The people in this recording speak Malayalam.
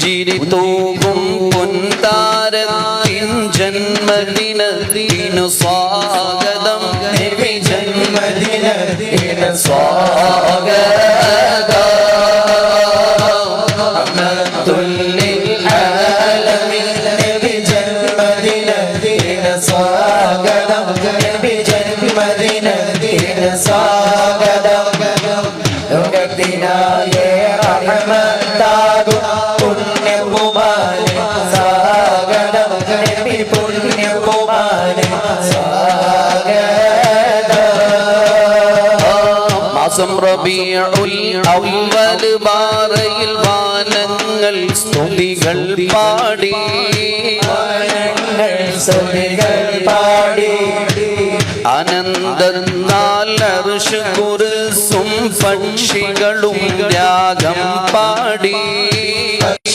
പുഞ്ചിരി തൂകും പൊൻതാരത്തിൻ ജന്മദിനത്തിനു സ്വാഗതം നബി ജന്മദിനത്തിനു സ്വാഗതം റഹ്മത്തുല്ലിൽ ആലമീൻ നബി ജന്മദിനത്തിനു സ്വാഗതം നബി ജന്മദിനത്തിനു സ്വാഗതം ലോകത്തിനായ റഹ്മത്താകും പുണ്യപുമാനെ സ്വാഗതം നബി പുണ്യപുമാനെ സ്വാഗതം മാസം റബീഉൽ അവ്വൽ ബാറയിൽ വാനങ്ങൾ സ്തുതികൾ പാടി സ്തുതികൾ പാടി ആനന്ദത്താൽ അർശ് കുർസും പക്ഷികളും രാഗം പാടി